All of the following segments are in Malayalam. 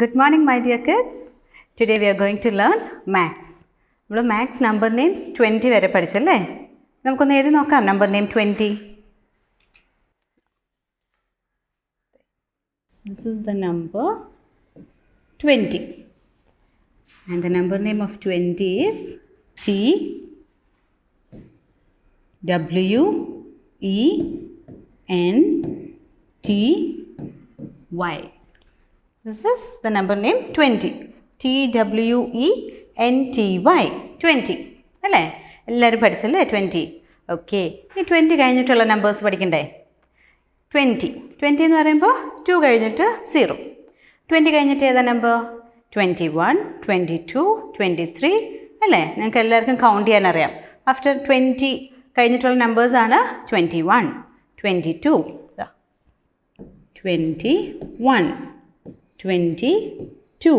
Good morning, my dear kids. Today we are going to learn maths. നമ്മൾ മാത്സ് നമ്പർ നെയിംസ് 20 വരെ പഠിച്ചല്ലേ? നമുക്കൊന്ന് എഴുതി നോക്കാം number name 20. This is the number 20. And the number name of 20 is T W E N T Y. This is the number name 20. TWENTY 20 അല്ലേ? എല്ലാവരും പഠിച്ചല്ലേ 20? ഓക്കെ, ഇനി 20 കഴിഞ്ഞിട്ടുള്ള നമ്പേഴ്സ് പഠിക്കണ്ടേ? 20 എന്ന് പറയുമ്പോൾ 2 കഴിഞ്ഞിട്ട് 0. 20 കഴിഞ്ഞിട്ട് ഏതാ നമ്പർ? 21, 22, 23 അല്ലേ? നിങ്ങൾക്ക് എല്ലാവർക്കും കൗണ്ട് ചെയ്യാൻ അറിയാം. ആഫ്റ്റർ 20 കഴിഞ്ഞിട്ടുള്ള നമ്പേഴ്സാണ് 21, 22, 21, 22,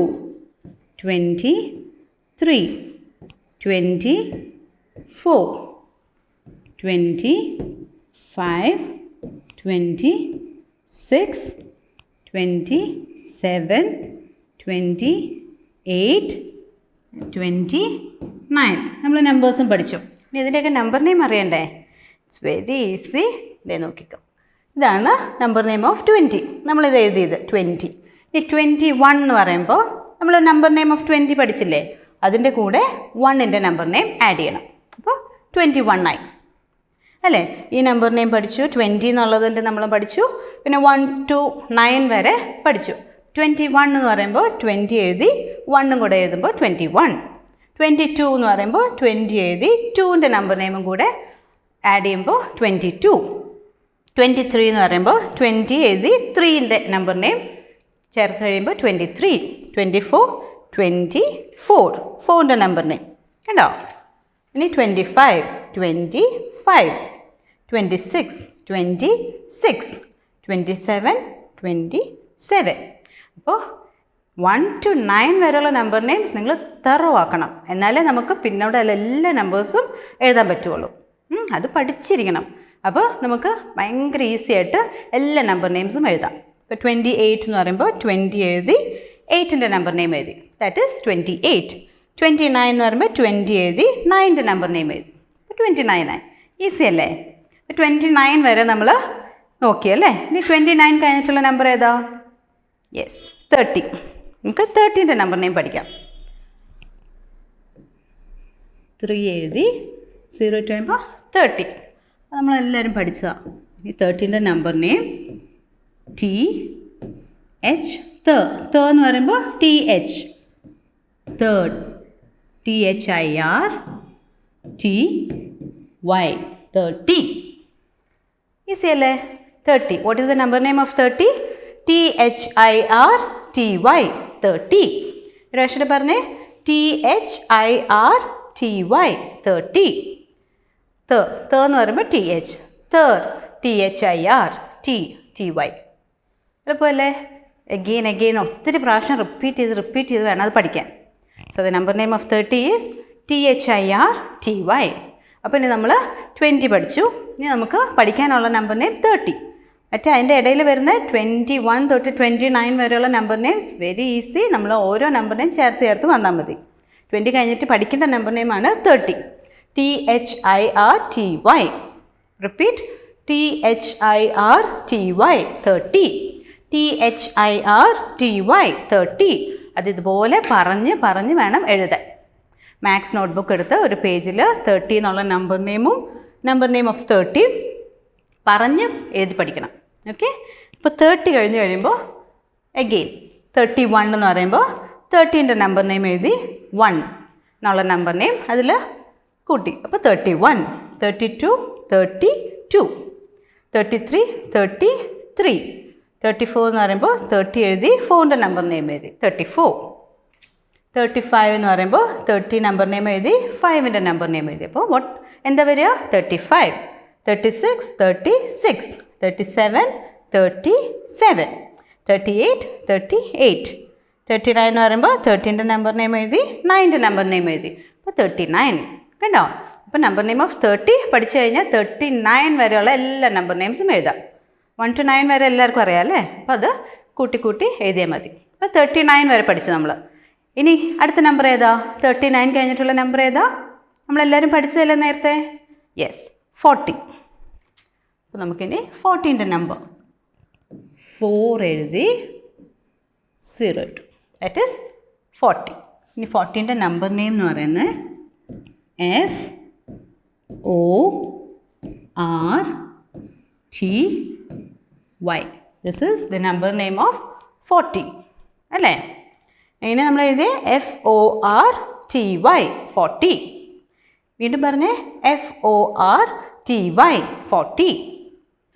23, 24, 25, 26, 27, 28, 29. നമ്മൾ നമ്പേഴ്സും പഠിച്ചു. ഇനി ഇതിൻ്റെയൊക്കെ നമ്പർ നെയിം അറിയണ്ടേ? It's very easy. ഇതേ നോക്കിക്കോ, ഇതാണ് നമ്പർ നെയിം ഓഫ് 20. നമ്മളിത് എഴുതിയത് 20. ഈ 21 എന്ന് പറയുമ്പോൾ നമ്മൾ നമ്പർ നെയിം ഓഫ് 20 പഠിച്ചില്ലേ? അതിൻ്റെ കൂടെ 1ൻ്റെ നമ്പർ നെയിം ആഡ് ചെയ്യണം. അപ്പോൾ 21 ആയി അല്ലേ? ഈ നമ്പർ നെയിം പഠിച്ചു. 20 എന്നുള്ളതിൻ്റെ നമ്മൾ പഠിച്ചു. പിന്നെ 1 to 9 വരെ പഠിച്ചു. 21 എന്ന് പറയുമ്പോൾ 20 എഴുതി, 1ഉം കൂടെ എഴുതുമ്പോൾ 21. 22 എന്ന് പറയുമ്പോൾ 20 എഴുതി, 2ൻ്റെ നമ്പർ നെയിമും കൂടെ ആഡ് ചെയ്യുമ്പോൾ 22. 23 എന്ന് പറയുമ്പോൾ 20 എഴുതി, 3ൻ്റെ നമ്പർ നെയിം ചേർത്ത് കഴിയുമ്പോൾ 23. 24, 24, 4ൻ്റെ നമ്പർ നെയിം കണ്ടോ? ഇനി 25, 26, 27, 27. അപ്പോൾ 1 to 9 വരെയുള്ള നമ്പർ നെയിംസ് നിങ്ങൾ തറവാക്കണം. എന്നാലേ നമുക്ക് പിന്നോട് എല്ലാ നമ്പേഴ്സും എഴുതാൻ പറ്റുള്ളൂ. അത് പഠിച്ചിരിക്കണം. അപ്പോൾ നമുക്ക് ഭയങ്കര ഈസി ആയിട്ട് എല്ലാ നമ്പർ നെയിംസും എഴുതാം. ഇപ്പോൾ 28 എന്ന് പറയുമ്പോൾ 20 എഴുതി, 8ൻ്റെ നമ്പർ നെയിം എഴുതി, ദാറ്റ് ഈസ് 28. 29 എന്ന് പറയുമ്പോൾ 20 എഴുതി, 9ൻ്റെ നമ്പർ നെയിം എഴുതി, അപ്പോൾ 29 ആയി. ഈസി അല്ലേ? 29 വരെ നമ്മൾ നോക്കിയല്ലേ? ഇനി 29 കഴിഞ്ഞിട്ടുള്ള നമ്പർ ഏതാ? യെസ്, 30. നമുക്ക് 30ൻ്റെ നമ്പർ നെയിം പഠിക്കാം. 3 എഴുതി, 0 to 30. നമ്മളെല്ലാവരും പഠിച്ചതാണ്. ഈ 30ൻ്റെ നമ്പർ നെയിം TH. എന്ന് പറയുമ്പോൾ TH, തേർഡ്, THIRTY, 30. ഈസി അല്ലേ? 30. What is the number name of 30? THIRTY, 30. രാഷ്ട്രീയ പറഞ്ഞേ, THIRTY, 30. എന്ന് പറയുമ്പോൾ TH, THIRTY. എളുപ്പമല്ലേ? അഗെയിൻ ഒത്തിരി പ്രാവശ്യം റിപ്പീറ്റ് ചെയ്ത് വേണം അത് പഠിക്കാൻ. So the number name of 30 is THIRTY. അപ്പോൾ ഇനി നമ്മൾ 20 പഠിച്ചു. ഇനി നമുക്ക് പഠിക്കാനുള്ള നമ്പർ നെയിം 30. മറ്റേ അതിൻ്റെ ഇടയിൽ വരുന്ന 21 തൊട്ട് 29 വരെയുള്ള നമ്പർ നെയിംസ് വെരി ഈസി. നമ്മൾ ഓരോ നമ്പർ നെയിം ചേർത്ത് വന്നാൽ മതി. 20 കഴിഞ്ഞിട്ട് പഠിക്കേണ്ട നമ്പർ നെയിമാണ് 30. THIRTY. Repeat, THIRTY, 30. THIRTY, 30. അത് ഇതുപോലെ പറഞ്ഞ് വേണം എഴുതാൻ. മാത്സ് നോട്ട്ബുക്ക് എടുത്ത് ഒരു പേജിൽ 30 എന്നുള്ള നമ്പർ നെയിം ഓഫ് 30 പറഞ്ഞ് എഴുതി പഠിക്കണം. ഓക്കെ, ഇപ്പോൾ 30 കഴിഞ്ഞ് കഴിയുമ്പോൾ അഗെയിൻ 31 എന്ന് പറയുമ്പോൾ 30ൻ്റെ നമ്പർ നെയിം എഴുതി, 1 എന്നുള്ള നമ്പർ നെയിം അതിൽ കൂട്ടി, അപ്പോൾ 31, 32, 32, 33, 33, 34 എന്ന് പറയുമ്പോൾ 30 എഴുതി, 4ൻ്റെ നമ്പർ നെയിം എഴുതി, 34. 35 എന്ന് പറയുമ്പോൾ 30 നമ്പർ നെയിം എഴുതി, 5ൻ്റെ നമ്പർ നെയിം എഴുതി. അപ്പോൾ എന്താ വരിക? 35, 36, 36, 37, 37, 38, 38, 39 എന്ന് പറയുമ്പോൾ 30ൻ്റെ നമ്പർ നെയിം എഴുതി, 9ൻ്റെ നമ്പർ നെയിം എഴുതി, അപ്പോൾ 39. കണ്ടോ? അപ്പോൾ നമ്പർ നെയിം ഓഫ് 30 പഠിച്ചു കഴിഞ്ഞാൽ 39 വരെയുള്ള എല്ലാ നമ്പർ നെയിംസും എഴുതാം. 1 to 9 വരെ എല്ലാവർക്കും അറിയാം അല്ലേ? അപ്പോൾ അത് കൂട്ടി എഴുതിയാൽ മതി. അപ്പോൾ 39 വരെ പഠിച്ചു നമ്മൾ. ഇനി അടുത്ത നമ്പർ ഏതാ? 39 കഴിഞ്ഞിട്ടുള്ള നമ്പർ ഏതാ? നമ്മളെല്ലാവരും പഠിച്ചതല്ലേ നേരത്തെ? യെസ്, 40. അപ്പോൾ നമുക്കിനി 40ൻ്റെ നമ്പർ 4 എഴുതി 0 ഇട്ടു. That is 40. ഇനി 40ൻ്റെ നമ്പർ നെയിം എന്ന് പറയുന്നത് FORTY. This is the number name of 40 അല്ലേ? ഇങ്ങനെ നമ്മൾ എഴുതിയ FORTY 40. വീണ്ടും പറഞ്ഞേ FORTY 40.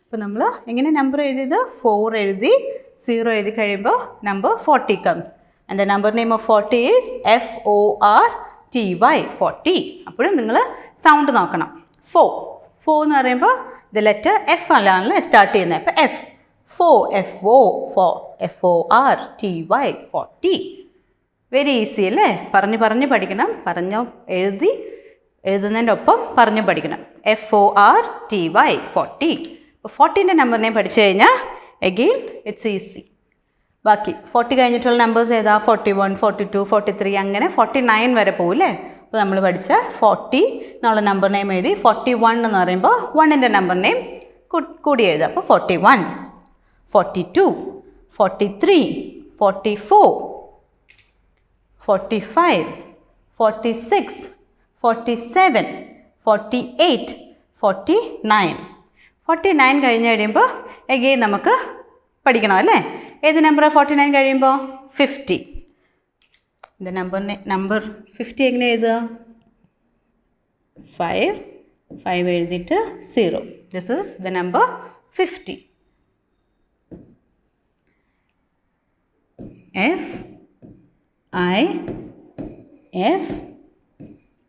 അപ്പോൾ നമ്മൾ എങ്ങനെ നമ്പർ എഴുതിയത്? 4 എഴുതി 0 എഴുതി കഴിയുമ്പോൾ number 40 comes. And the number name of 40 is FORTY 40. അപ്പോഴും നിങ്ങൾ സൗണ്ട് നോക്കണം. 4 എന്ന് പറയുമ്പോൾ ദ ലെറ്റർ എഫ് അല്ലാണല്ലോ സ്റ്റാർട്ട് ചെയ്യുന്നത്. അപ്പോൾ FORTY 40. വെരി ഈസി അല്ലേ? പറഞ്ഞ് പഠിക്കണം. എഴുതുന്നതിൻ്റെ ഒപ്പം പറഞ്ഞു പഠിക്കണം. FORTY 40. അപ്പോൾ 40ൻ്റെ നമ്പർ നെയിം പഠിച്ചു കഴിഞ്ഞാൽ എഗെയിൻ ഇറ്റ്സ് ഈസി. ബാക്കി 40 കഴിഞ്ഞിട്ടുള്ള നമ്പേഴ്സ് ഏതാ? 41, 42, 43 അങ്ങനെ 49 വരെ പോകും അല്ലേ? അപ്പോൾ നമ്മൾ പഠിച്ച 40 എന്നുള്ള നമ്പർ നെയിം എഴുതി 41 എന്ന് പറയുമ്പോൾ 1ൻ്റെ നമ്പർ നെയിം കൂടി എഴുതുക. അപ്പോൾ 41, 42, 43, 44, 45, 46, 47, 48, 49. 49 കഴിഞ്ഞ് കഴിയുമ്പോൾ എഗെയിൻ നമുക്ക് പഠിക്കണം അല്ലേ? ഏത് നമ്പറാണ് 49 കഴിയുമ്പോൾ? 50. ഇത് നമ്പർ 50 എങ്ങനെ എഴുതുക? 5 എഴുതിയിട്ട് 0. This is the number 50.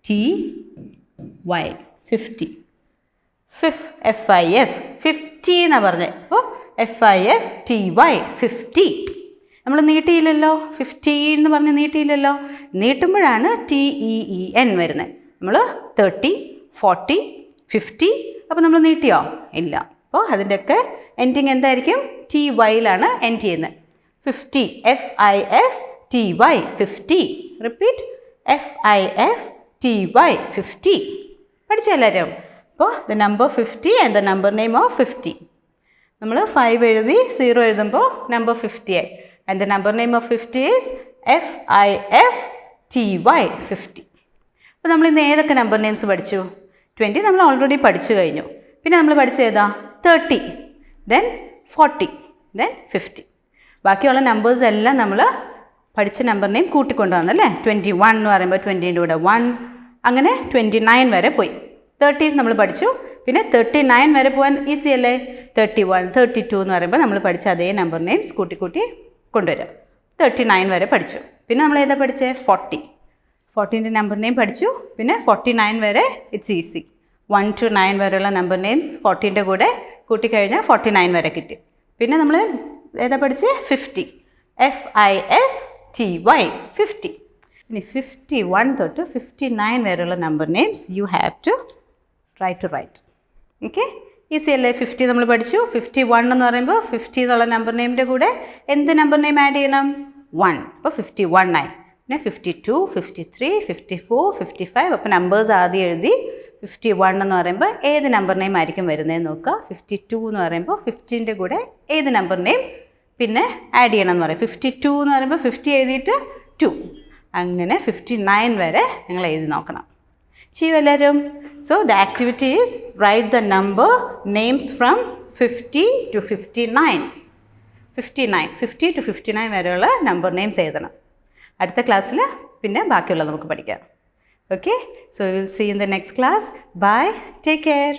FIFTY 50. FIF 50 എന്നാണ് പറഞ്ഞത്. അപ്പോൾ FIFTY 50. നമ്മൾ നീട്ടിയില്ലല്ലോ, 50 എന്ന് പറഞ്ഞ് നീട്ടിയില്ലല്ലോ. നീട്ടുമ്പോഴാണ് TEEN വരുന്നത്. നമ്മൾ 30, 40, 50 അപ്പോൾ നമ്മൾ നീട്ടിയോ? ഇല്ല. അപ്പോൾ അതിൻ്റെയൊക്കെ എൻഡിങ് എന്തായിരിക്കും? TYയിലാണ് എൻഡ് ചെയ്യുന്നത്. 50 FIFTY 50. Repeat FIFTY 50. പഠിച്ചോ എല്ലാവരും? അപ്പോൾ the number 50 and the number name of 50. നമ്മൾ 5 എഴുതി 0 എഴുതുമ്പോൾ നമ്പർ 50 ആയി. And the number name of 50 is FIFTY 50. അപ്പോൾ നമ്മൾ ഇന്ന് ഏതൊക്കെ നമ്പർ നെയിംസ് പഠിച്ചു? 20 നമ്മൾ ഓൾറെഡി പഠിച്ചു കഴിഞ്ഞു. പിന്നെ നമ്മൾ പഠിച്ച ഏതാ? 30, ദെൻ 40, ദെൻ 50. ബാക്കിയുള്ള നമ്പേഴ്സ് എല്ലാം നമ്മൾ പഠിച്ച നമ്പർ നെയിം കൂട്ടിക്കൊണ്ടുവന്നു അല്ലേ? 21 എന്ന് പറയുമ്പോൾ 20ൻ്റെ കൂടെ 1 അങ്ങനെ 29 വരെ പോയി. 30 നമ്മൾ പഠിച്ചു. പിന്നെ 39 വരെ പോകാൻ ഈസി അല്ലേ? 31, 32 എന്ന് പറയുമ്പോൾ നമ്മൾ പഠിച്ച അതേ നമ്പർ നെയിംസ് കൂട്ടി കൊണ്ടുവരിക. 39 വരെ പഠിച്ചു. പിന്നെ നമ്മൾ ഏതാ പഠിച്ചത്? 40ൻ്റെ നമ്പർ നെയിം പഠിച്ചു. പിന്നെ 49 വരെ ഇറ്റ്സ് ഈസി. 1 to 9 വരെയുള്ള നമ്പർ നെയിംസ് 40ൻ്റെ കൂടെ കൂട്ടിക്കഴിഞ്ഞാൽ 49 വരെ കിട്ടി. പിന്നെ നമ്മൾ ഏതാ പഠിച്ചത്? 50. FIFTY 50. ഇനി 51 തൊട്ട് 59 വരെയുള്ള number names you have to try to write. Okay, easy അല്ലേ? 50 നമ്മൾ പഠിച്ചു. 51 എന്ന് പറയുമ്പോൾ 50 എന്നുള്ള നമ്പർ നെയിമിൻ്റെ കൂടെ എന്ത് നമ്പർ നെയിം ആഡ് ചെയ്യണം? 1. അപ്പോൾ 51 ആയി. പിന്നെ 52, 53, 54, 55 അപ്പോൾ നമ്പേഴ്സ് ആദ്യം എഴുതി. 51 എന്ന് പറയുമ്പോൾ ഏത് നമ്പർ നെയിം ആയിരിക്കും വരുന്നതെന്ന് നോക്കുക. 52 എന്ന് പറയുമ്പോൾ 50ൻ്റെ കൂടെ ഏത് നമ്പർ നെയിം പിന്നെ ആഡ് ചെയ്യണം എന്ന് പറയും. 52 എന്ന് പറയുമ്പോൾ 50 എഴുതിയിട്ട് 2 അങ്ങനെ 59 വരെ നിങ്ങൾ എഴുതി നോക്കണം. ചെയ്യൂ എല്ലാവരും. So the activity is write the number names from 50 to 59. 50 to 59 വരെയുള്ള നമ്പർ നെയിംസ് എഴുതണം. അടുത്ത ക്ലാസ്സിൽ പിന്നെ ബാക്കിയുള്ളത് നമുക്ക് പഠിക്കാം. Okay, so we will see you in the next class. Bye. Take care.